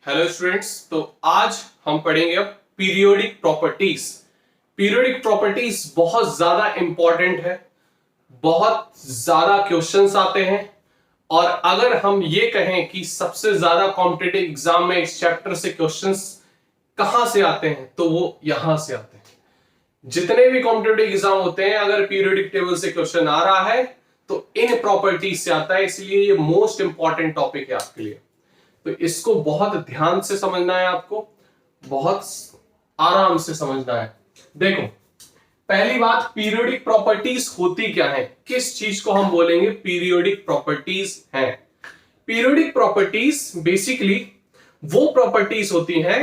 Hello students, तो आज हम पढ़ेंगे अब पीरियोडिक प्रॉपर्टीज। पीरियोडिक प्रॉपर्टीज बहुत ज्यादा इंपॉर्टेंट है, बहुत ज्यादा क्वेश्चंस आते हैं। और अगर हम ये कहें कि सबसे ज्यादा कॉम्पिटिटिव एग्जाम में इस चैप्टर से क्वेश्चंस कहां से आते हैं, तो वो यहां से आते हैं। जितने भी कॉम्पिटिटिव एग्जाम होते हैं, अगर पीरियोडिक टेबल से क्वेश्चन आ रहा है तो इन प्रॉपर्टीज से आता है, इसलिए ये मोस्ट इंपॉर्टेंट टॉपिक है आपके लिए। तो इसको बहुत ध्यान से समझना है, आपको बहुत आराम से समझना है। देखो, पहली बात, पीरियोडिक प्रॉपर्टीज होती क्या है, किस चीज को हम बोलेंगे पीरियोडिक प्रॉपर्टीज है। पीरियोडिक प्रॉपर्टीज बेसिकली वो प्रॉपर्टीज होती हैं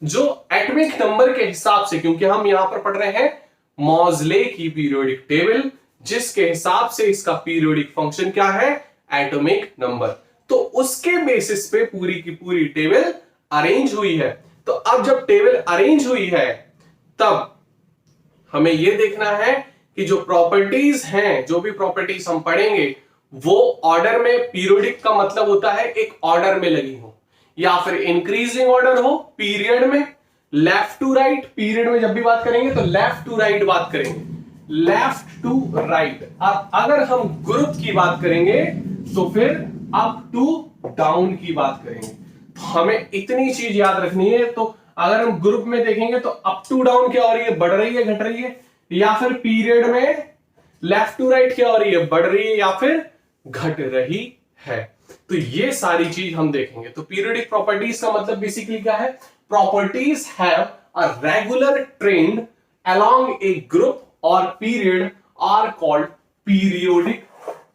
जो एटॉमिक नंबर के हिसाब से, क्योंकि हम यहां पर पढ़ रहे हैं मॉजले की पीरियोडिक टेबल, जिसके हिसाब से इसका पीरियोडिक फंक्शन क्या है, एटॉमिक नंबर। तो उसके बेसिस पे पूरी की पूरी टेबल अरेंज हुई है। तो अब जब टेबल अरेंज हुई है, तब हमें यह देखना है कि जो प्रॉपर्टीज हैं, जो भी प्रॉपर्टीज हम पढ़ेंगे, वो ऑर्डर में, पीरियोडिक का मतलब होता है एक ऑर्डर में लगी हो, या फिर इंक्रीजिंग ऑर्डर हो, पीरियड में, लेफ्ट टू राइट। पीरियड में जब भी बात करेंगे तो लेफ्ट टू राइट बात करेंगे, लेफ्ट टू राइट। और अगर हम ग्रुप की बात करेंगे तो फिर अप टू डाउन की बात करेंगे। तो हमें इतनी चीज याद रखनी है। तो अगर हम ग्रुप में देखेंगे तो अप टू डाउन क्या हो रही है, बढ़ रही है, घट रही है, या फिर पीरियड में लेफ्ट टू राइट क्या हो रही है, बढ़ रही है या फिर घट रही है। तो ये सारी चीज हम देखेंगे। तो पीरियोडिक प्रॉपर्टीज का मतलब बेसिकली क्या है, properties have a regular trend along a group or period are called periodic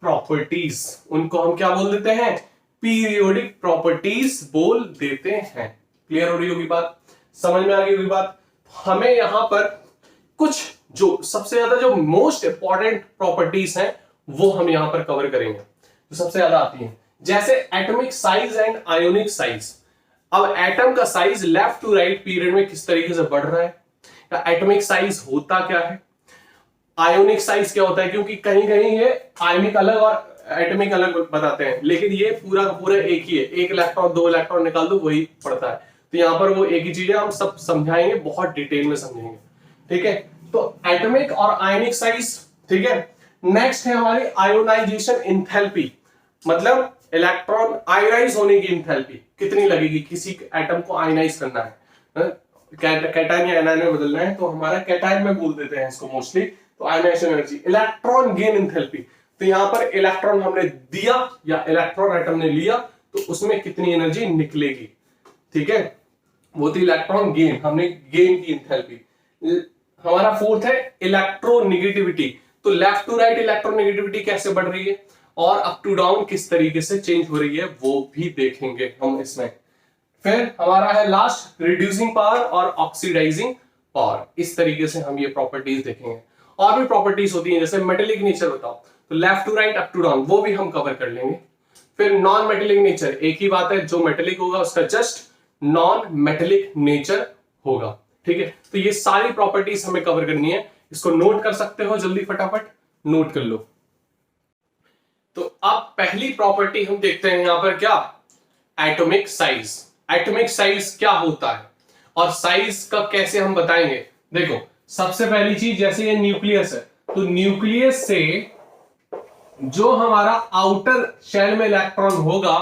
properties. उनको हम क्या बोल देते हैं, पीरियोडिक प्रॉपर्टीज बोल देते हैं। क्लियर हो रही होगी बात, समझ में आ गई होगी बात। हमें यहां पर कुछ जो सबसे ज्यादा जो मोस्ट इंपॉर्टेंट प्रॉपर्टीज हैं वो हम यहां पर कवर करेंगे, जो सबसे ज्यादा आती हैं, जैसे atomic size and ionic size. अब एटम का size left to right period में किस तरीके से बढ़ रहा है, एटॉमिक साइज होता क्या है, आयोनिक साइज क्या होता है, क्योंकि कहीं कहीं ये आयोनिक अलग और एटॉमिक अलग बताते हैं, लेकिन ये पूरा का पूरा एक ही है। एक इलेक्ट्रॉन, दो इलेक्ट्रॉन निकाल दो, वही पड़ता है। तो यहां पर वो एक ही चीज है, हम सब समझाएंगे, बहुत डिटेल में समझेंगे, ठीक है। तो एटॉमिक और आयोनिक साइज, ठीक है। नेक्स्ट है हमारी आयोनाइजेशन इंथैल्पी, मतलब इलेक्ट्रॉन आयोनाइज होने की इंथैल्पी कितनी लगेगी, किसी एटम को आयोनाइज करना है, कैटायन या एनायन में बदलना है, तो हमारा कैटायन में बोल देते हैं इसको मोस्टली। तो ionisation energy, electron gain enthalpy, तो यहां पर इलेक्ट्रॉन हमने दिया या इलेक्ट्रॉन एटम ने लिया तो उसमें कितनी एनर्जी निकलेगी, ठीक है, वो थी इलेक्ट्रॉन गेन, हमने गेन की इंथैल्पी। हमारा फोर्थ है इलेक्ट्रोनेगेटिविटी, तो लेफ्ट टू राइट इलेक्ट्रोनेगेटिविटी कैसे बढ़ रही है और अप टू डाउन किस तरीके से चेंज हो रही है, वो भी देखेंगे हम इसमें। फिर हमारा है लास्ट रिड्यूसिंग पावर और ऑक्सीडाइजिंग पावर। इस तरीके से हम ये प्रॉपर्टीज देखेंगे। और भी प्रॉपर्टीज होती हैं, जैसे मेटेलिक नेचर बताओ, तो left to right up to down, वो भी हम कवर कर लेंगे। फिर नॉन मेटेलिक नेचर, एक ही बात है, जो मेटेलिक होगा उसका जस्ट नॉन मेटेलिक नेचर होगा, ठीक है। तो ये सारी प्रॉपर्टीज हमें कवर करनी है, इसको नोट कर सकते हो, जल्दी फटाफट नोट कर लो। तो अब पहली प्रॉपर्टी हम देखते हैं यहां पर, क्या, एटॉमिक साइज। एटॉमिक साइज क्या होता है और साइज का कैसे हम बताएंगे। देखो, सबसे पहली चीज, जैसे ये न्यूक्लियस है, तो न्यूक्लियस से जो हमारा आउटर शेल में इलेक्ट्रॉन होगा,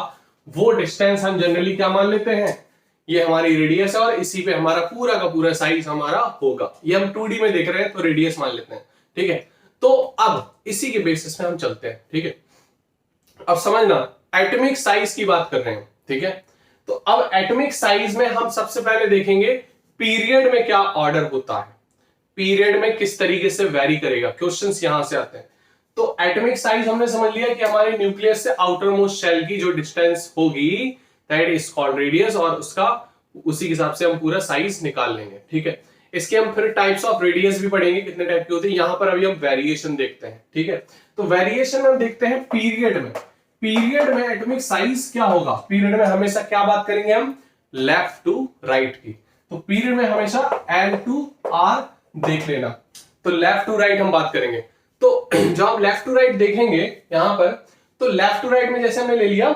वो डिस्टेंस हम जनरली क्या मान लेते हैं, ये हमारी रेडियस है, और इसी पे हमारा पूरा का पूरा साइज हमारा होगा। ये हम 2D में देख रहे हैं तो रेडियस मान लेते हैं, ठीक है। तो अब इसी के बेसिस पे हम चलते हैं, ठीक है। अब समझना, एटॉमिक साइज की बात कर रहे हैं, ठीक है। तो अब एटॉमिक साइज में हम सबसे पहले देखेंगे पीरियड में क्या ऑर्डर होता है, पीरियड में किस तरीके से वेरी करेगा, क्वेश्चंस यहां से आते हैं। तो एटॉमिक साइज हमने समझ लिया कि हमारे न्यूक्लियस से आउटर मोस्ट शेल की जो डिस्टेंस होगी, दैट इज कॉल्ड रेडियस, और उसका उसी के हिसाब से हम पूरा साइज निकाल लेंगे, ठीक है। इसके हम फिर टाइप्स ऑफ रेडियस भी पढ़ेंगे, कितने टाइप की होती है। यहां पर अभी हम वेरिएशन देखते हैं, ठीक है। तो वेरिएशन हम देखते हैं पीरियड में। पीरियड में एटॉमिक साइज क्या होगा, पीरियड में हमेशा क्या बात करेंगे हम, लेफ्ट टू राइट की। तो पीरियड में हमेशा L to R देख लेना, तो लेफ्ट टू राइट हम बात करेंगे। तो जब आप लेफ्ट टू राइट देखेंगे यहां पर, तो लेफ्ट टू राइट में जैसे हमने ले लिया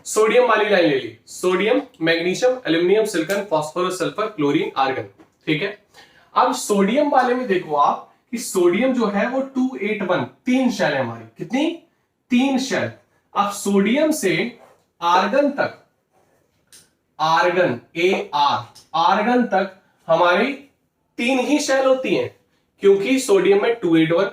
सोडियम वाली लाइन ले ली, sodium, magnesium, aluminium, silicon, phosphorus, sulphur, chlorine, argon. ठीक है, अब सोडियम वाले में देखो आप कि सोडियम जो है वो 281, 3 शेल है हमारी, कितनी, 3 शेल। अब सोडियम से आर्गन तक, आर्गन, आर्गन तक हमारी 3 ही शेल होती हैं, क्योंकि सोडियम में 281,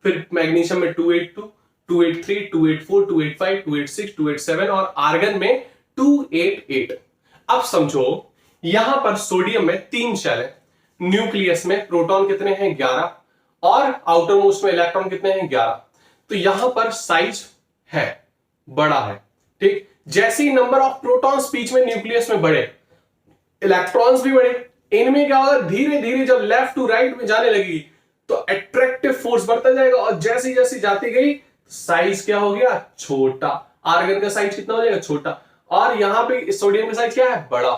फिर मैग्नीशियम में 282, 283, 284, 285, 286, 287 और आर्गन में 288। अब समझो यहां पर सोडियम में 3 शेल है, न्यूक्लियस में प्रोटॉन कितने हैं, 11, और आउटर मोस्ट में इलेक्ट्रॉन कितने हैं, 11। तो यहां पर साइज है, बड़ा है। ठीक, जैसे ही नंबर ऑफ प्रोटॉन्स बीच में न्यूक्लियस में बढ़े, इलेक्ट्रॉन्स भी बढ़े, इनमें क्या होगा, धीरे धीरे जब लेफ्ट टू राइट में जाने लगेगी तो अट्रैक्टिव फोर्स बढ़ता जाएगा, और जैसी जैसी जाती गई साइज क्या हो गया, छोटा। आर्गन का साइज कितना हो जाएगा, छोटा, और यहां पे सोडियम का साइज क्या है, बड़ा।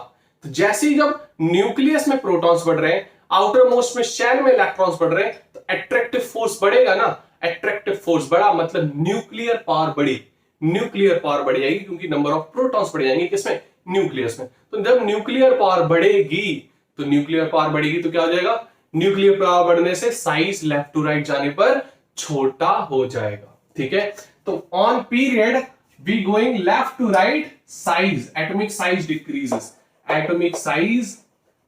तो जैसे ही जब न्यूक्लियस में प्रोटॉन्स बढ़ रहे हैं, आउटर मोस्ट में शेल में इलेक्ट्रॉन्स बढ़ रहे हैं, तो अट्रैक्टिव फोर्स बढ़ेगा ना। अट्रैक्टिव फोर्स बढ़ा मतलब न्यूक्लियर पावर बढ़ी, न्यूक्लियर पावर बढ़ जाएगी, क्योंकि नंबर ऑफ प्रोटॉन्स बढ़ जाएंगे किसमें, न्यूक्लियस में। तो जब न्यूक्लियर पावर बढ़ेगी, तो न्यूक्लियर पावर बढ़ेगी तो क्या हो जाएगा, न्यूक्लियर पावर बढ़ने से साइज लेफ्ट टू राइट जाने पर छोटा हो जाएगा। ठीक है, तो on period we going left to right, size, atomic size decreases, atomic size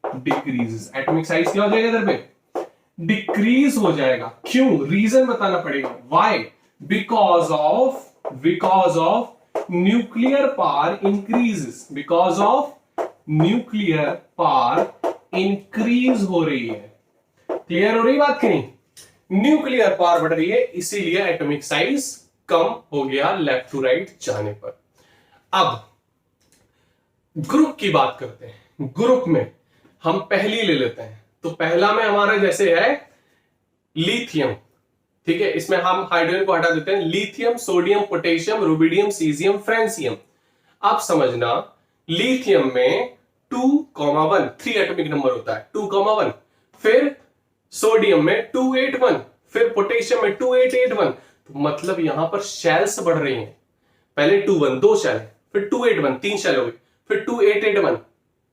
decreases, atomic size क्या हो जाएगा इधर पे, डिक्रीज हो जाएगा। क्यों, रीजन बताना पड़ेगा, why, because of nuclear power increases, because of nuclear power increase हो रही है। क्लियर हो रही बात कि नहीं, न्यूक्लियर पावर बढ़ रही है, इसीलिए एटॉमिक साइज कम हो गया लेफ्ट टू राइट जाने पर। अब ग्रुप की बात करते हैं, ग्रुप में हम पहली ले लेते हैं। तो पहला में हमारा जैसे है लिथियम, ठीक है, इसमें हम हाइड्रोजन को हटा देते हैं, lithium, sodium, potassium, rubidium, caesium, francium. अब समझना, लिथियम में 2,1 3 एटॉमिक नंबर होता है, 2,1, फिर सोडियम में 281, फिर पोटेशियम में 2881। तो मतलब यहां पर शेल्स बढ़ रही हैं, पहले 21 2 शेल, फिर 281 3 शेल हो गई, फिर 2881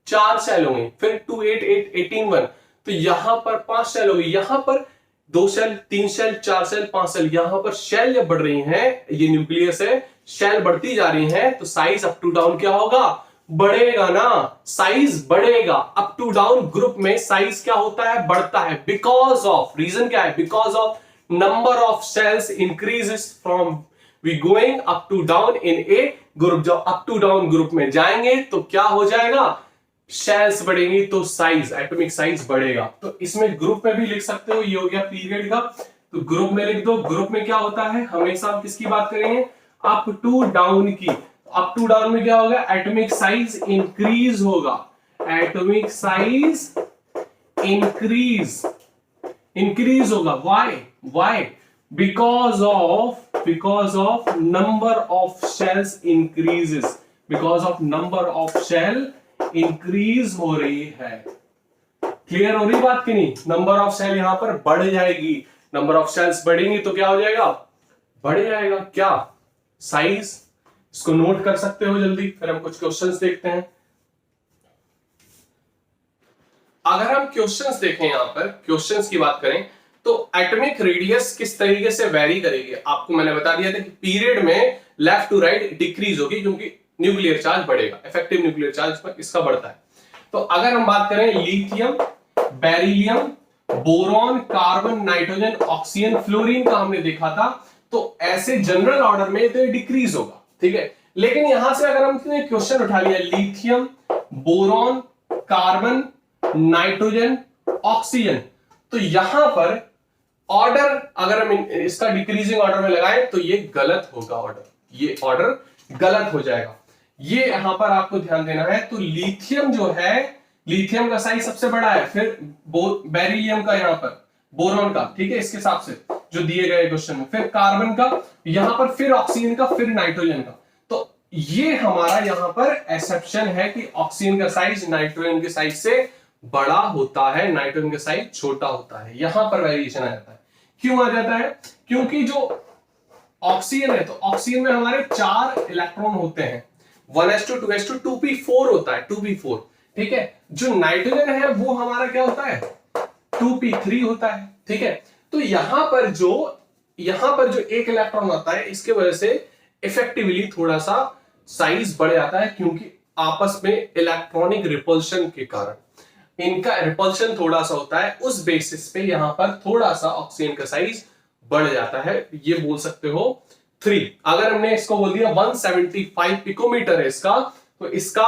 4 शेल हो गई, फिर 288 तो यहां पर 5 शेल हो गई, यहां पर 2 शेल, 3 शेल, 4 शेल, 5 शेल। यहां पर शेल जब बढ़ रही हैं, ये न्यूक्लियस है, शेल बढ़ती जा रही हैं, तो साइज अप टू डाउन क्या होगा, बढ़ेगा ना, साइज बढ़ेगा। अप टू डाउन ग्रुप में साइज क्या होता है, बढ़ता है, बिकॉज ऑफ, रीजन क्या है, because of number of shells increases from we going up to down in a group. जब अप टू डाउन ग्रुप में जाएंगे तो क्या हो जाएगा, शेल्स बढ़ेंगी तो साइज, एटॉमिक साइज बढ़ेगा। तो इसमें ग्रुप में भी लिख सकते हो, ये हो गया पीरियड का, तो ग्रुप में लिख दो। ग्रुप में क्या होता है, हमेशा हम किसकी बात करेंगे, अप टू डाउन की। अप टू डाउन में क्या होगा, एटॉमिक साइज इंक्रीज होगा, एटॉमिक साइज इंक्रीज होगा। Why because of number of shells increases, because of number of shell increase हो रही है। क्लियर हो रही बात कि नहीं, नंबर ऑफ सेल यहां पर बढ़ जाएगी, नंबर ऑफ सेल्स बढ़ेंगी तो क्या हो जाएगा, बढ़ जाएगा क्या, साइज। इसको नोट कर सकते हो जल्दी, फिर हम कुछ क्वेश्चंस देखते हैं। अगर हम क्वेश्चंस देखें, यहां पर क्वेश्चंस की बात करें तो एटॉमिक रेडियस किस तरीके से वेरी करेगी, आपको मैंने बता दिया था कि पीरियड में लेफ्ट टू राइट डिक्रीज होगी, क्योंकि न्यूक्लियर चार्ज बढ़ेगा, इफेक्टिव न्यूक्लियर चार्ज पर इसका बढ़ता है। तो अगर हम बात करें lithium, beryllium, boron, carbon, nitrogen, oxygen, fluorine का हमने देखा था, तो ऐसे जनरल ऑर्डर में तो डिक्रीज होगा, ठीक है। लेकिन यहां से अगर हम क्वेश्चन उठा लिया, lithium, boron, carbon, nitrogen, oxygen, तो यहां पर ऑर्डर अगर हम इसका डिक्रीजिंग ऑर्डर में लगाएं तो ये गलत होगा, ऑर्डर, ये ऑर्डर गलत हो जाएगा। ये यहां पर आपको ध्यान देना है। तो लिथियम जो है, लिथियम का साइज सबसे बड़ा है, फिर बेरिलियम का, यहां पर बोरॉन का, ठीक है, इसके हिसाब से जो दिए गए क्वेश्चन में, फिर कार्बन का यहां पर, फिर ऑक्सीजन का, फिर नाइट्रोजन का। तो ये हमारा यहां पर एक्सेप्शन है कि ऑक्सीजन का साइज नाइट्रोजन के साइज से बड़ा होता है, नाइट्रोजन का साइज छोटा होता है, यहां पर वेरिएशन आ जाता है। क्यों आ जाता है, क्योंकि जो ऑक्सीजन है, तो ऑक्सीजन में हमारे 4 इलेक्ट्रॉन होते हैं, 1s2 2s2 2p4 होता है, 2p4, ठीक है। जो नाइट्रोजन है वो हमारा क्या होता है, 2p3 होता है, ठीक है। तो यहां पर जो एक इलेक्ट्रॉन आता है, इसके वजह से इफेक्टिवली थोड़ा सा साइज बढ़ जाता है, क्योंकि आपस में इलेक्ट्रॉनिक रिपल्शन के कारण इनका रिपल्शन थोड़ा सा होता है, उस बेसिस पे यहां पर थोड़ा सा ऑक्सीजन का साइज बढ़ जाता है। ये बोल सकते हो 3। अगर हमने इसको बोल दिया 175 पिकोमीटर है इसका, तो इसका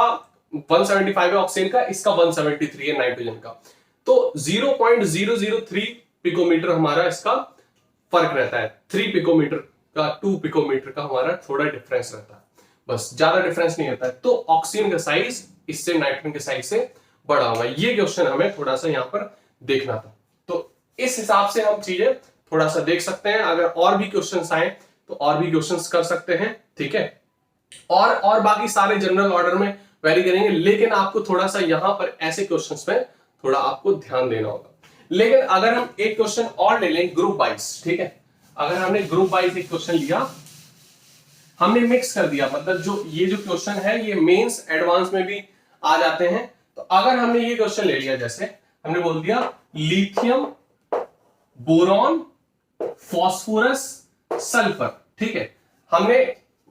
175 है ऑक्सीजन का, इसका 173 है नाइट्रोजन का, तो 0.003 पिकोमीटर हमारा इसका फर्क रहता है। 3 पिकोमीटर का 2 पिकोमीटर का हमारा थोड़ा डिफरेंस रहता है, बस, ज्यादा डिफरेंस नहीं रहता है। तो ऑक्सीजन का साइज इससे नाइट्रोजन के साइज से बड़ा होगा। ये क्वेश्चन हमें थोड़ा सा यहां पर देखना था, तो इस हिसाब से हम चीजें थोड़ा सा देख सकते हैं। अगर और भी क्वेश्चंस आए तो और भी क्वेश्चंस कर सकते हैं, ठीक है। और बाकी सारे जनरल ऑर्डर में वेरी करेंगे, लेकिन आपको थोड़ा सा यहां पर ऐसे क्वेश्चंस में थोड़ा आपको ध्यान देना होगा। लेकिन अगर हम एक क्वेश्चन और ले लें ग्रुप वाइज, ठीक है, अगर हमने ग्रुप वाइज एक क्वेश्चन लिया, हमने मिक्स कर दिया, मतलब जो ये जो क्वेश्चन है ये मेंस एडवांस में भी आ जाते हैं। तो अगर हमने ये क्वेश्चन ले लिया, जैसे हमने बोल दिया लिथियम, बोरॉन, फास्फोरस, सल्फर, ठीक है, हमने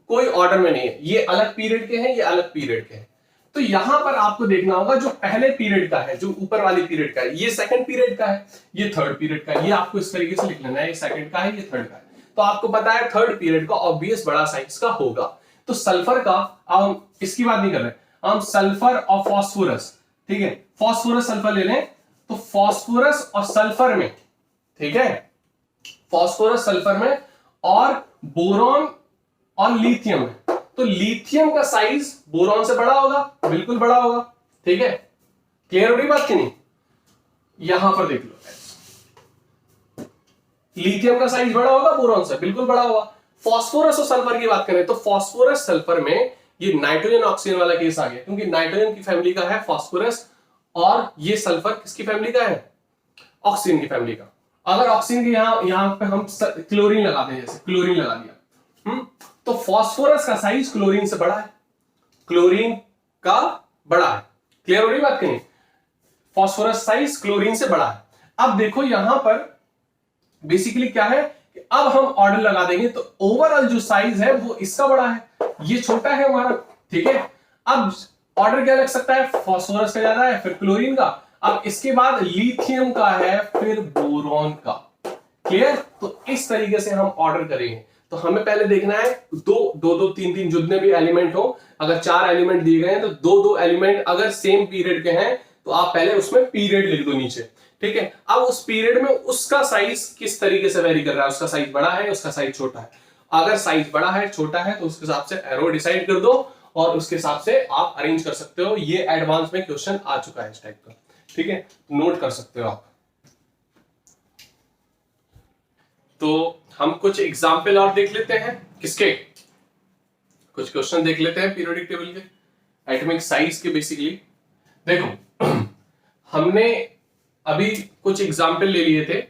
कोई ऑर्डर में नहीं है, ये अलग पीरियड के हैं, ये अलग पीरियड के हैं। तो यहां पर आपको देखना होगा जो पहले पीरियड का है, जो ऊपर वाली पीरियड का है, ये सेकंड पीरियड का है, ये थर्ड पीरियड का है, ये आपको इस तरीके से लिख लेना है, ये सेकंड का है, ये थर्ड का है। तो आपको पता है थर्ड पीरियड का ऑब्वियस बड़ा साइज का होगा। तो सल्फर का, अब हम इसकी बात नहीं कर रहे, हम सल्फर और फास्फोरस, ठीक है, फास्फोरस सल्फर ले लें, तो फास्फोरस और सल्फर में, ठीक है, फास्फोरस सल्फर में और बोरॉन और लिथियम में, तो लिथियम का साइज बोरॉन से बड़ा होगा, बिल्कुल बड़ा होगा, ठीक है। क्लियर हो रही बात कि नहीं? यहां पर देख लो, लिथियम का साइज बड़ा होगा बोरॉन से, बिल्कुल बड़ा होगा। फास्फोरस और सल्फर की बात करें तो फास्फोरस सल्फर में ये नाइट्रोजन ऑक्सीजन वाला केस आ गया, क्योंकि नाइट्रोजन की फैमिली का है फास्फोरस और ये सल्फर किसकी फैमिली का है, ऑक्सीजन की फैमिली का। अगर ऑक्सीजन के यहां पे हम क्लोरीन लगा दें, जैसे क्लोरीन लगा दिया, तो फास्फोरस का साइज क्लोरीन से बड़ा है, क्लोरीन का बड़ा है। क्लियर हो रही बात कहीं? फास्फोरस साइज क्लोरीन से बड़ा है। अब देखो यहां पर बेसिकली क्या है कि अब हम ऑर्डर लगा देंगे तो ओवरऑल जो साइज है वो इसका बड़ा है, ये छोटा है हमारा, ठीक है। अब ऑर्डर क्या लग सकता है, फास्फोरस का ज्यादा है, फिर क्लोरीन का, अब इसके बाद लिथियम का है, फिर बोरॉन का। क्लियर? तो इस तरीके से हम ऑर्डर करेंगे। तो हमें पहले देखना है दो तीन जितने भी एलिमेंट हो, अगर 4 एलिमेंट दिए गए हैं तो दो एलिमेंट अगर सेम पीरियड के हैं तो आप पहले उसमें पीरियड लिख दो नीचे, ठीक है। अब उस पीरियड में उसका साइज किस तरीके से वेरी कर रहा है, उसका साइज बड़ा है, उसका साइज छोटा है। अगर साइज बड़ा है, छोटा है, तो उसके हिसाब से एरो डिसाइड कर दो और उसके हिसाब से आप अरेंज कर सकते हो। ये एडवांस में क्वेश्चन आ चुका है इस टाइप का, ठीक है, नोट कर सकते हो आप। तो हम कुछ एग्जाम्पल और देख लेते हैं, किसके, कुछ क्वेश्चन देख लेते हैं पीरियोडिक टेबल के, एटॉमिक साइज के। बेसिकली देखो हमने अभी कुछ एग्जाम्पल ले लिए थे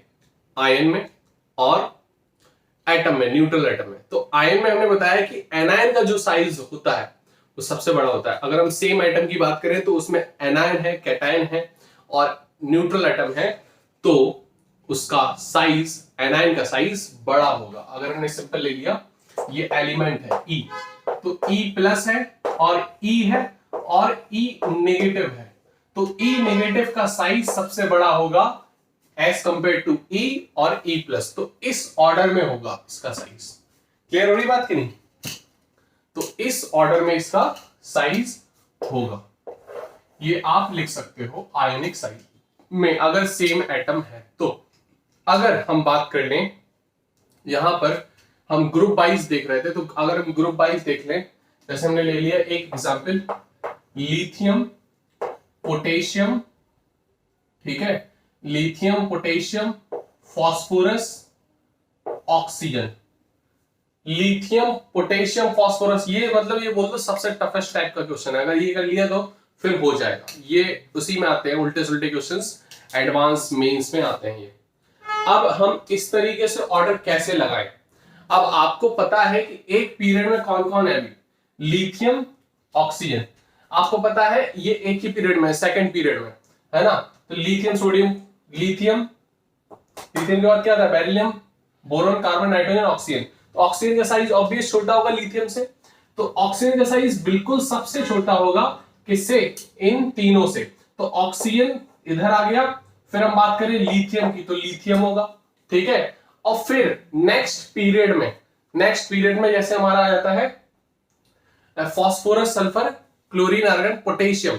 आयन में और एटम में, न्यूट्रल एटम में। तो आयन में हमने बताया कि एनायन का जो साइज होता है वो सबसे बड़ा होता है। अगर हम सेम एटम की बात करें तो उसमें एनायन है, कैटायन है और न्यूट्रल एटम है, तो उसका साइज, एनायन का साइज बड़ा होगा। अगर हमने सिंपल ले लिया, ये एलिमेंट है E, तो E प्लस है और E है और E नेगेटिव है, तो E नेगेटिव का साइज सबसे बड़ा होगा एज कंपेयर टू E और E प्लस, तो इस ऑर्डर में होगा इसका साइज। क्लियर हो रही बात कि नहीं? तो इस ऑर्डर में इसका साइज होगा, ये आप लिख सकते हो आयनिक साइज में अगर सेम एटम है। तो अगर हम बात कर लें, यहां पर हम ग्रुप वाइज देख रहे थे, तो अगर हम ग्रुप वाइज देख लें, जैसे हमने ले लिया एक एग्जांपल लिथियम, पोटेशियम, ठीक है, lithium, potassium, phosphorus, oxygen. Lithium, potassium, phosphorus, ये मतलब ये बोल दो सबसे टफेस्ट टाइप का क्वेश्चन है। अगर ये कर लिया तो फिर हो जाएगा, ये उसी में आते हैं, उल्टे सुल्टे क्वेश्चंस एडवांस मेंस में आते हैं ये। अब हम इस तरीके से ऑर्डर कैसे लगाएं? अब आपको पता है कि एक पीरियड में कौन कौन है, अभी लिथियम, ऑक्सीजन। आपको पता है ये एक ही पीरियड में, सेकंड पीरियड में, है ना। तो लिथियम सोडियम, लिथियम लिथियम के बाद क्या था, beryllium, boron, carbon, nitrogen, oxygen. तो ऑक्सीजन का साइज ऑब्वियस छोटा होगा लिथियम से, तो ऑक्सीजन का साइज बिल्कुल सबसे छोटा होगा किससे, इन तीनों से। तो ऑक्सीजन इधर आ गया, फिर हम बात करें लिथियम की तो लिथियम होगा, ठीक है। और फिर नेक्स्ट पीरियड में जैसे हमारा आ जाता है phosphorus, sulphur, chlorine, argon, potassium.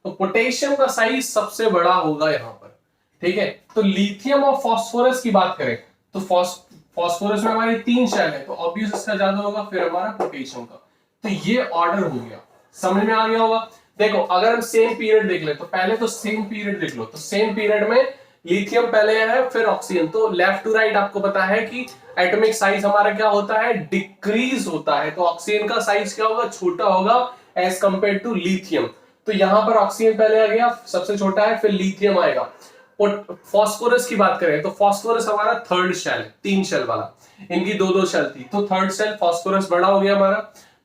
तो पोटेशियम का साइज सबसे बड़ा होगा यहां पर, ठीक है। तो लिथियम और फास्फोरस की बात करें तो फास्फोरस में हमारी 3 शेल है, तो ऑब्वियस इसका ज्यादा होगा, फिर हमारा पोटेशियम का। तो ये ऑर्डर हो गया, समझ में आ गया होगा। देखो अगर हम सेम पीरियड देख ले तो पहले तो सेम पीरियड देख लो, तो सेम पीरियड में लिथियम पहले है फिर ऑक्सीजन। तो लेफ्ट टू राइट आपको पता है कि एटॉमिक साइज हमारा क्या होता है, डिक्रीज होता है। तो ऑक्सीजन का साइज क्या होगा, छोटा होगा एज कंपेयर टू लिथियम। तो यहां पर ऑक्सीजन पहले आ गया, सबसे छोटा है, फिर लिथियम आएगा। फास्फोरस की बात करें तो फास्फोरस हमारा थर्ड शेल, 3 शेल वाला, इनकी 2-2 शेल थी, तो थर्ड शेल फास्फोरस बड़ा हो गया हमारा।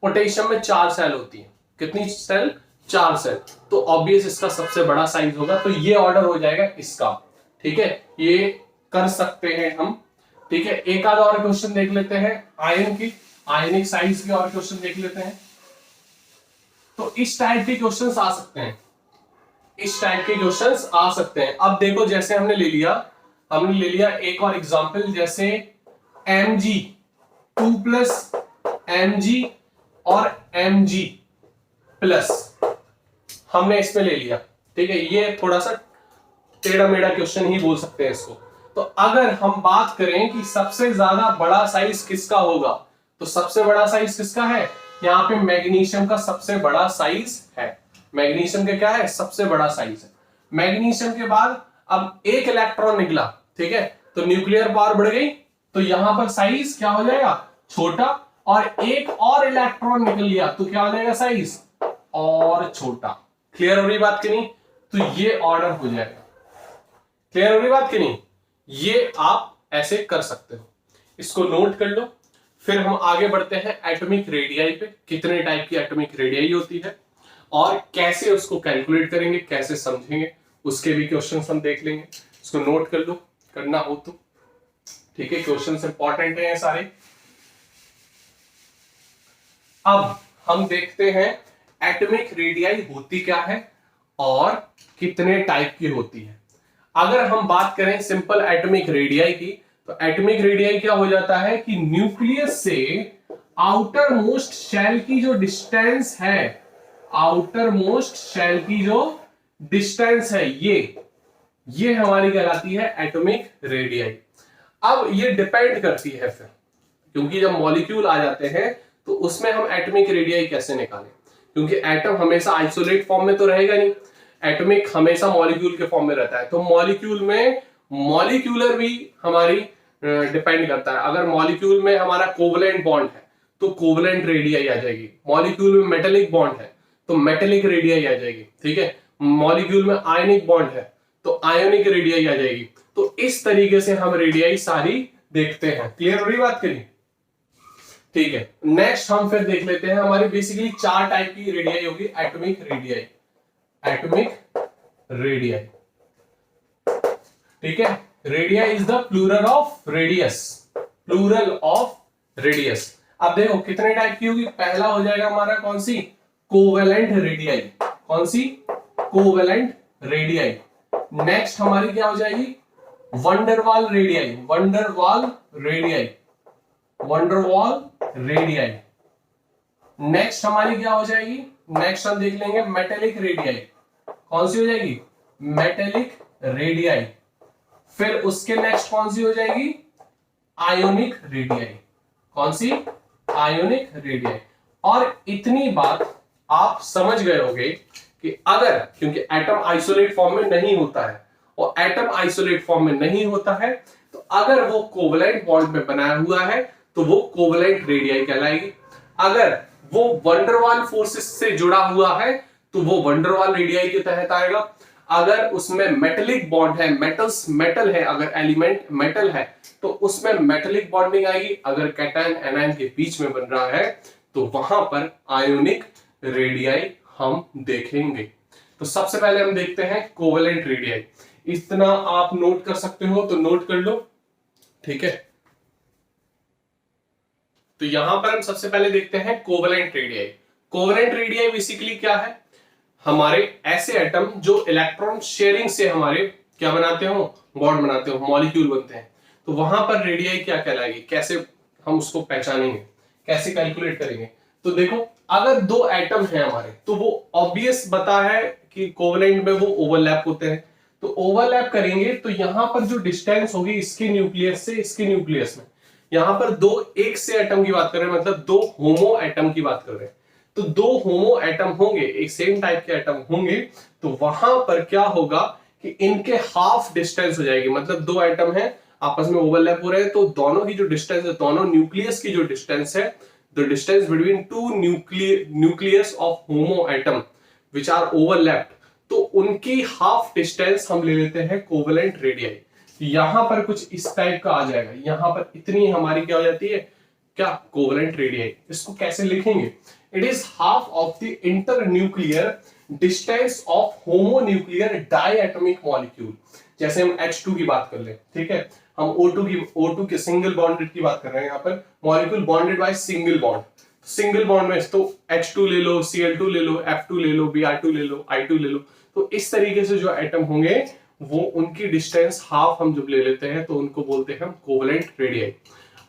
पोटेशियम में 4 शेल होती है, कितनी शेल, 4 शेल। तो ऑब्वियस इसका सबसे बड़ा साइज होगा, तो ये ऑर्डर हो जाएगा इसका, ठीक है। ये कर सकते हैं हम, ठीक है। एक आधा और क्वेश्चन देख लेते हैं आयन की, आयनिक साइज के और क्वेश्चन देख लेते हैं। तो इस टाइप के क्वेश्चंस आ सकते हैं, इस टाइप के क्वेश्चंस आ सकते हैं। अब देखो जैसे हमने ले लिया एक और एग्जांपल, जैसे Mg 2+ Mg और Mg प्लस हमने इसमें ले लिया, ठीक है। ये थोड़ा सा टेढ़ा मेढ़ा क्वेश्चन ही बोल सकते हैं इसको। तो अगर हम बात करें कि सबसे ज्यादा बड़ा साइज किसका होगा, तो सबसे बड़ा साइज किसका है, यहाँ पे मैग्नीशियम का सबसे बड़ा साइज है। मैग्नीशियम का क्या है, सबसे बड़ा साइज है। मैग्नीशियम के बाद अब एक इलेक्ट्रॉन निकला, ठीक है, तो न्यूक्लियर पावर बढ़ गई, तो यहां पर साइज क्या हो जाएगा, छोटा। और एक और इलेक्ट्रॉन निकल लिया तो क्या हो जाएगा, साइज और छोटा। क्लियर हो रही बात की नहीं, तो ये ऑर्डर हो जाएगा। क्लियर हो रही बात की नहीं, ये आप ऐसे कर सकते हो, इसको नोट कर लो। फिर हम आगे बढ़ते हैं एटॉमिक रेडियाई पे, कितने टाइप की एटॉमिक रेडियाई होती है और कैसे उसको कैलकुलेट करेंगे, कैसे समझेंगे, उसके भी क्वेश्चंस हम देख लेंगे। इसको नोट कर लो, करना हो तो, ठीक है। क्वेश्चंस इंपॉर्टेंट है सारे। अब हम देखते हैं एटॉमिक रेडियाई होती क्या है और कितने टाइप की होती है। अगर हम बात करें सिंपल एटॉमिक रेडियाई की, तो एटॉमिक रेडियाई क्या हो जाता है कि न्यूक्लियस से आउटर मोस्ट शेल की जो डिस्टेंस है, आउटर मोस्ट शेल की जो डिस्टेंस है, ये हमारी कहलाती है एटॉमिक रेडियाई। अब ये डिपेंड करती है फिर, क्योंकि जब मॉलिक्यूल आ जाते हैं तो उसमें हम एटॉमिक रेडियाई कैसे निकालें, क्योंकि एटम हमेशा आइसोलेट फॉर्म में तो रहेगा नहीं, एटॉमिक हमेशा मॉलिक्यूल के फॉर्म में रहता है। तो मॉलिक्यूल में मॉलिक्यूलर भी हमारी डिपेंड करता है। अगर मॉलिक्यूल में हमारा कोवलेंट बॉन्ड है तो कोवलेंट रेडियाई आ जाएगी, मॉलिक्यूल में मेटेलिक बॉन्ड है तो मेटेलिक रेडियाई आ जाएगी, ठीक है। मॉलिक्यूल में आयनिक बॉन्ड है तो आयोनिक रेडियाई आ जाएगी। तो इस तरीके से हम रेडियाई सारी देखते हैं। क्लियर हो रही बात करी, ठीक है। नेक्स्ट हम फिर देख लेते हैं, हमारी बेसिकली 4 टाइप की रेडियाई होगी एटॉमिक रेडियाई, एटॉमिक रेडियाई, ठीक है। Radii is the plural of radius, plural of radius. अब देखो कितने टाइप की होगी, पहला हो जाएगा हमारा कौन सी, कोवेलेंट रेडियाई, कौन सी, कोवेलेंट रेडियाई। नेक्स्ट हमारी क्या हो जाएगी, van der Waals radii, van der Waals radii, van der Waals radii. Next हमारी क्या हो जाएगी, नेक्स्ट हम देख लेंगे मेटेलिक रेडियाई, कौन सी हो जाएगी, मेटेलिक रेडियाई। फिर उसके नेक्स्ट कौन सी हो जाएगी, आयोनिक रेडियाई, कौन सी, आयोनिक रेडियाई। और इतनी बात आप समझ गए होंगे कि अगर, क्योंकि एटम आइसोलेट फॉर्म में नहीं होता है, और एटम आइसोलेट फॉर्म में नहीं होता है, तो अगर वो कोवलेंट बॉन्ड में बनाया हुआ है तो वो कोवलेंट रेडियाई कहलाएगी। अगर वो वंडरवाल फोर्सेस से जुड़ा हुआ है तो वो वंडरवाल रेडियाई के तहत आएगा। अगर उसमें मेटेलिक बॉन्ड है, मेटल्स मेटल है, अगर एलिमेंट मेटल है तो उसमें मेटेलिक बॉन्डिंग आएगी। अगर कैटायन एनायन के बीच में बन रहा है तो वहां पर आयोनिक रेडियाई हम देखेंगे। तो सबसे पहले हम देखते हैं कोवेलेंट रेडियाई। इतना आप नोट कर सकते हो तो नोट कर लो, ठीक है। तो यहां पर हम सबसे पहले देखते हैं covalent radii. Covalent radii basically क्या है, हमारे ऐसे एटम जो इलेक्ट्रॉन शेयरिंग से हमारे क्या बनाते हो, बॉन्ड बनाते हो, मॉलिक्यूल बनते हैं। तो वहां पर रेडियाई क्या कहलाएगी, कैसे हम उसको पहचानेंगे, कैसे कैलकुलेट करेंगे। तो देखो, अगर दो एटम है हमारे तो वो ऑब्वियस बता है कि कोवेलेंट में वो ओवरलैप होते हैं। तो ओवरलैप करेंगे तो यहां पर जो डिस्टेंस होगी इसके न्यूक्लियस से इसके न्यूक्लियस में, यहां पर दो एक से एटम की बात कर रहे हैं, मतलब दो होमो एटम की बात कर रहे हैं। तो दो होमो एटम होंगे, एक सेम टाइप के एटम होंगे, तो वहां पर क्या होगा कि इनके हाफ डिस्टेंस हो जाएगी। मतलब दो एटम है आपस में ओवरलैप हो रहे हैं, तो दोनों की जो डिस्टेंस है, दोनों न्यूक्लियस की जो डिस्टेंस है, the distance between two nucleus of homo atom which are overlapped, तो उनकी हाफ डिस्टेंस हम ले लेते हैं कोवेलेंट रेडियाई। यहां पर कुछ इस टाइप का आ जाएगा, यहां पर इतनी हमारी क्या हो जाती है, क्या, कोवेलेंट रेडियाई। इसको कैसे लिखेंगे, it is half of the internuclear distance of homonuclear diatomic molecule. जैसे हम H2 की बात कर ले, ठीक है, हम O2 के सिंगल बॉन्डेड की बात कर रहे हैं, यहाँ पर molecule bonded by single bond. Single bond में तो H2 ले लो, Cl2 ले लो, F2 ले लो, Br2 ले लो, I2 ले लो। तो इस तरीके से जो एटम होंगे वो उनकी डिस्टेंस हाफ हम जब ले लेते हैं तो उनको बोलते हैं हम कोवेलेंट रेडियाई।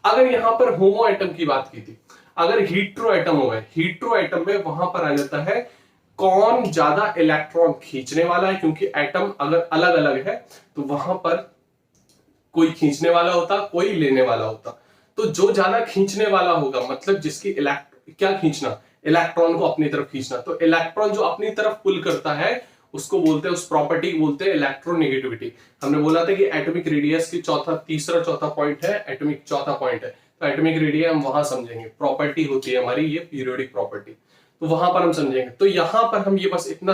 अगर यहां पर होमो एटम की बात की थी, अगर हीट्रो एटम हो गए, हीट्रो एटम में वहां पर आ जाता है कौन ज्यादा इलेक्ट्रॉन खींचने वाला है, क्योंकि एटम अगर अलग अलग है तो वहां पर कोई खींचने वाला होता, कोई लेने वाला होता। तो जो ज्यादा खींचने वाला होगा, मतलब जिसकी क्या खींचना, इलेक्ट्रॉन को अपनी तरफ खींचना, तो इलेक्ट्रॉन जो अपनी तरफ पुल करता है उसको बोलते हैं, उस प्रॉपर्टी को बोलते हैं इलेक्ट्रोनेगेटिविटी। हमने बोला था कि एटॉमिक रेडियस की तीसरा चौथा पॉइंट है, एटॉमिक चौथा पॉइंट है। तो एटॉमिक रेडियस हम वहां समझेंगे, प्रॉपर्टी होती है हमारी ये पीरियोडिक प्रॉपर्टी, तो वहां पर हम समझेंगे। तो यहां पर हम ये बस इतना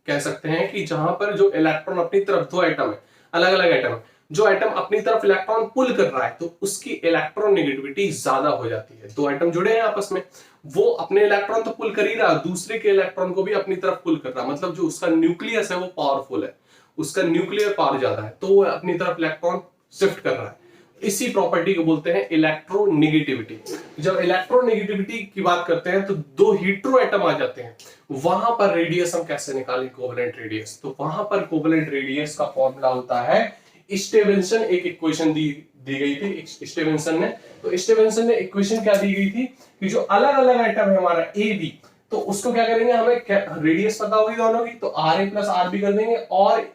कह सकते हैं कि जहां पर जो इलेक्ट्रॉन अपनी तरफ, दो एटम है, अलग अलग एटम है, जो एटम अपनी तरफ इलेक्ट्रॉन पुल कर रहा है तो उसकी इलेक्ट्रोनेगेटिविटी ज्यादा हो जाती है। दो एटम जुड़े हैं आपस में, वो अपने इलेक्ट्रॉन तो पुल कर ही रहा, दूसरे के इलेक्ट्रॉन को भी अपनी तरफ पुल कर रहा, मतलब जो उसका न्यूक्लियस है वो पावरफुल है, उसका न्यूक्लियर पावर ज्यादा है, तो वो अपनी तरफ इलेक्ट्रॉन शिफ्ट कर रहा है। इसी प्रॉपर्टी को बोलते हैं इलेक्ट्रोनेगेटिविटी। जब इलेक्ट्रोनेगेटिविटी की बात करते हैं तो दो हीट्रो एटम आ जाते हैं, वहां पर रेडियस हम कैसे निकालें, कोवेलेंट रेडियस। तो वहां पर कोवेलेंट रेडियस का फॉर्मूला होता है स्टीवेंसन। एक इक्वेशन दी गई थी स्टीवेंसन ने। तो स्टीवेंसन ने इक्वेशन क्या दी गई थी कि जो अलग अलग आइटम है हमारा ए बी, तो उसको क्या करेंगे, हमें रेडियस पता होगी दोनों की, तो R A plus R B कर देंगे, और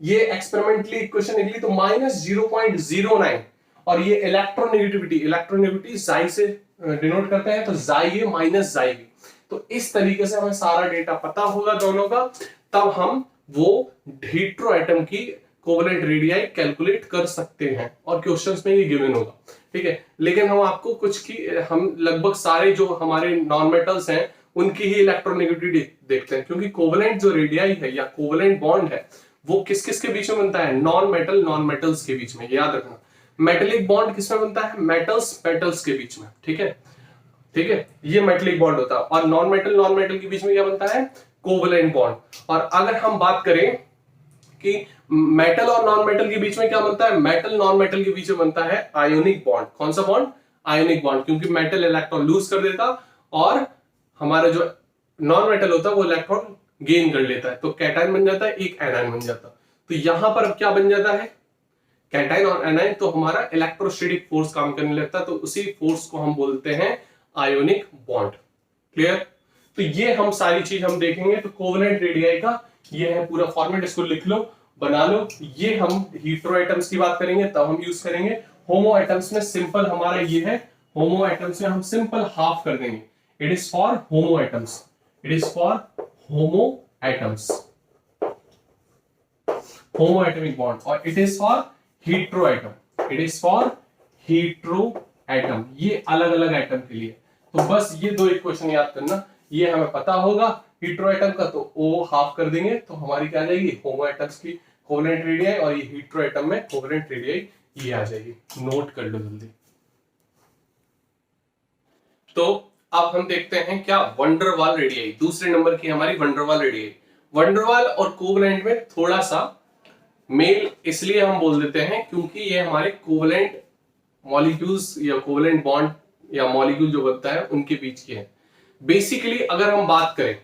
ये एक्सपेरिमेंटली इक्वेशन निकली तो -0.09, और ये इलेक्ट्रोनेगेटिविटी जाई से डिनोट करते हैं, तो जाई ए माइनस जाई बी। तो इस तरीके से हमें सारा डेटा पता होगा दोनों का, तब हम वो हीट्रो एटम की कोवेलेंट रेडियाई कैलकुलेट कर सकते हैं, और क्वेश्चंस में ये गिवन होगा, ठीक है। लेकिन हम आपको कुछ की, हम लगभग सारे जो हमारे नॉन मेटल्स हैं उनकी ही इलेक्ट्रोनेगेटिविटी देखते हैं, क्योंकि कोवेलेंट जो रेडियाई है या कोवेलेंट बॉन्ड है वो किस किस के बीच में बनता है, नॉन मेटल्स के बीच में, याद रखना। मेटेलिक बॉन्ड किस में बनता है, मेटल्स के बीच में, ठीक है, ठीक है, ये मेटेलिक बॉन्ड होता है। और नॉन मेटल के बीच में क्या बनता है, कोवेलेंट बॉन्ड। और अगर हम बात करें कि मेटल और नॉन मेटल के बीच में क्या बनता है, मेटल नॉन मेटल के बीच में बनता है आयोनिक बॉन्ड। कौन सा बॉन्ड, आयोनिक बॉन्ड, क्योंकि मेटल इलेक्ट्रॉन लूज कर देता और हमारा जो नॉन मेटल होता है वो इलेक्ट्रॉन गेन कर लेता है, तो कैटायन बन जाता है, एक एनायन बन जाता। तो यहां पर अब क्या बन जाता है, कैटायन और एनायन, तो हमारा इलेक्ट्रोस्टैटिक फोर्स काम करने लगता है, तो उसी फोर्स को हम बोलते हैं आयोनिक बॉन्ड। क्लियर। तो ये हम सारी चीज हम देखेंगे। तो कोवेलेंट रेडियाई का ये है पूरा फॉर्मेट, इसको लिख लो, बना लो। ये हम हीट्रो एटम्स की बात करेंगे तब हम यूज करेंगे। होमो एटम्स में सिंपल हमारा ये है, होमो एटम्स में हम सिंपल हाफ कर देंगे, it is for homo atoms, it is for homo atoms, homo atomic bond, और it is for hetero atom, it is for hetero atom, ये अलग अलग एटम के लिए। तो बस ये दो इक्वेशन याद करना, ये हमें पता होगा हीट्रो एटम का, तो ओ हाफ कर देंगे तो हमारी क्या आ जाएगी, होमो एटम्स की कोवेलेंट रेडियाई, और ये हीट्रो एटम में कोवेलेंट रेडियाई ये आ जाएगी। नोट कर लो जल्दी। तो अब हम देखते हैं क्या वंडरवाल रेडियाई, दूसरे नंबर की हमारी वंडरवाल रेडियाई। वंडरवाल और कोवलेंट में थोड़ा सा मेल इसलिए हम बोल देते हैं क्योंकि ये हमारे कोवलेंट मॉलिक्यूल्स या कोवलेंट बॉन्ड या मॉलिक्यूल जो बनता है उनके बीच की है। बेसिकली अगर हम बात करें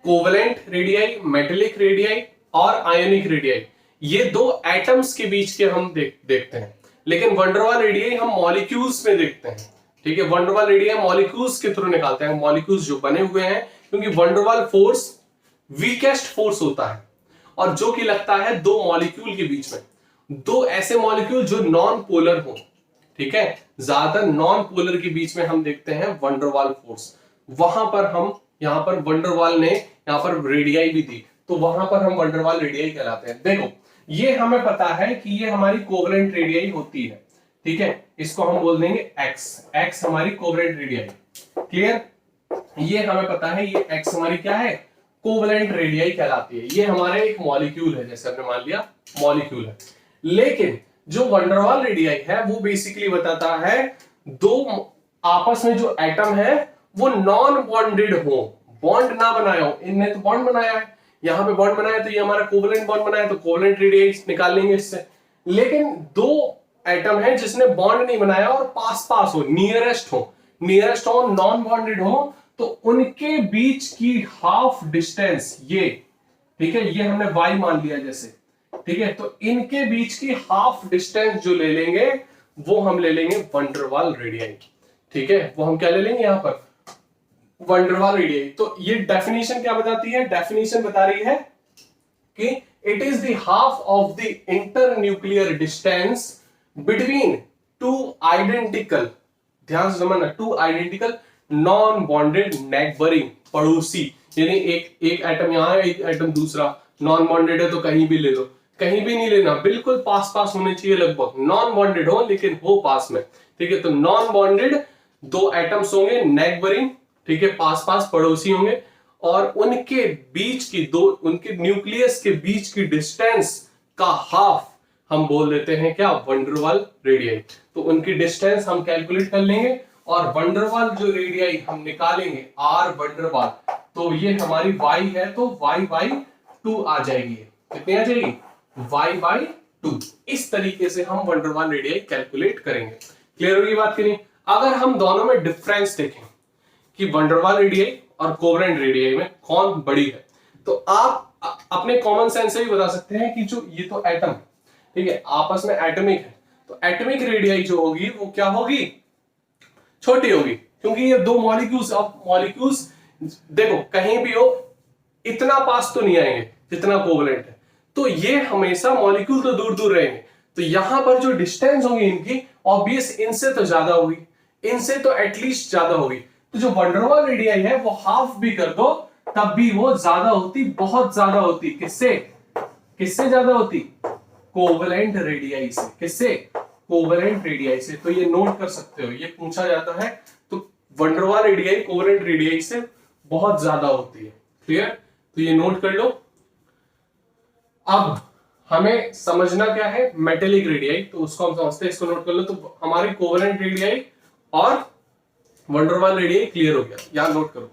कोवलेंट रेडियाई, मेटेलिक रेडियाई और आयोनिक रेडियाई, ये दो एटम्स के बीच के हम देखते हैं, लेकिन वंडरवाल रेडियाई हम मॉलिक्यूल्स में देखते हैं। ठीक है, वंडरवाल रेडियाई मॉलिक्यूल्स के थ्रू निकालते हैं, मॉलिक्यूल्स जो बने हुए हैं, क्योंकि वंडरवाल फोर्स वीकेस्ट फोर्स होता है और जो कि लगता है दो मॉलिक्यूल के बीच में, दो ऐसे मॉलिक्यूल जो नॉन पोलर हो। ठीक है, ज्यादातर नॉन पोलर के बीच में हम देखते हैं वंडरवाल फोर्स। वहां पर हम, यहां पर वंडरवाल ने यहां पर रेडियाई भी दी, तो वहां पर हम वंडरवाल रेडियाई कहलाते हैं। देखो ये हमें पता है कि ये हमारी कोवलेंट रेडियाई होती है। ठीक है, इसको हम बोल देंगे एक्स, एक्स हमारी कोवलेंट रेडियाई। क्लियर, ये हमें पता है ये एक्स हमारी क्या है, कोवलेंट रेडियाई कहलाती है। ये हमारे एक मॉलिक्यूल है, जैसे हमने मान लिया मॉलिक्यूल है। लेकिन जो वंडरवाल रेडियाई है वो बेसिकली बताता है दो आपस में जो एटम है वो नॉन बॉन्डेड हो, बॉन्ड ना बनाया हो। इनने तो बॉन्ड बनाया है, यहां पे बॉन्ड बनाया, तो ये हमारा कोवलेंट बॉन्ड बनाया, तो कोवलेंट रेडियाई निकाल लेंगे इससे। लेकिन दो एटम है जिसने बॉन्ड नहीं बनाया और पास पास हो, नियरेस्ट हो, नॉन बॉन्डेड हो, तो उनके बीच की हाफ डिस्टेंस ये, ठीक है, ये हमने y मान लिया जैसे। ठीक है, तो इनके बीच की हाफ डिस्टेंस जो ले लेंगे वो हम ले लेंगे वंडरवाल रेडियाई। ठीक है, वो हम क्या ले लेंगे यहां पर, वंडरवाल रेडियाई। तो ये डेफिनेशन क्या बताती है, डेफिनेशन बता रही है कि it is the half of the internuclear distance between two identical, ध्यान से समझना, two identical non bonded neighbouring, पड़ोसी, यानी एक एटम यहां है, एक एटम दूसरा, नॉन बॉन्डेड है तो कहीं भी ले लो, कहीं भी नहीं लेना, बिल्कुल पास पास होने चाहिए, लगभग नॉन बॉन्डेड हो लेकिन हो पास में। ठीक है, तो नॉन बॉन्डेड दो एटम्स होंगे नेबरिंग, ठीक है, पास पास पड़ोसी होंगे, और उनके बीच की दो, उनके न्यूक्लियस के बीच की डिस्टेंस का हाफ हम बोल देते हैं क्या, वंडरवाल रेडियाई। तो उनकी डिस्टेंस हम कैलकुलेट कर लेंगे और वंडरवाल जो रेडियाई हम निकालेंगे आर वंडरवाल, तो ये हमारी y है तो y/2 आ जाएगी। कितनी आ जाएगी, y/2। इस तरीके से हम वंडरवाल रेडियाई कैलकुलेट करेंगे। क्लियर होगी बात की नहीं? अगर हम दोनों में डिफरेंस देखें कि वंडरवाल रेडियाई और कोवलेंट रेडियाई में कौन बड़ी है, तो आप अपने कॉमन सेंस से भी बता सकते हैं कि जो ये तो एटम, ठीक है, आपस में एटमिक है, तो एटमिक रेडियाई जो होगी वो क्या होगी, छोटी होगी, क्योंकि ये दो मॉलिक्यूल्स, अब मॉलिक्यूल्स देखो कहीं भी हो इतना पास तो नहीं आएंगे जितना कोवलेंट है, तो ये हमेशा मॉलिक्यूल तो दूर दूर रहेंगे, तो यहां पर जो डिस्टेंस होगी इनकी ऑब्वियस इनसे तो ज्यादा होगी, इनसे तो एटलीस्ट ज्यादा होगी। तो जो वंडरवाल रेडियाई है वो हाफ भी कर दो तब भी वो ज्यादा होती, बहुत ज्यादा होती। किससे, किससे ज्यादा होती, कोवलेंट रेडियाई से। किससे, कोवलेंट रेडियाई से। तो ये नोट कर सकते हो, ये पूछा जाता है, तो वंडरवाल रेडियाई कोवलेंट रेडियाई से बहुत ज्यादा होती है। क्लियर, तो ये नोट कर लो। अब हमें समझना क्या है, मेटेलिक रेडियाई, तो उसको हम समझते हैं, इसको नोट कर लो। तो हमारी कोवलेंट रेडियाई और वंडरवाल रेडियाई क्लियर हो गया, यहां नोट करो।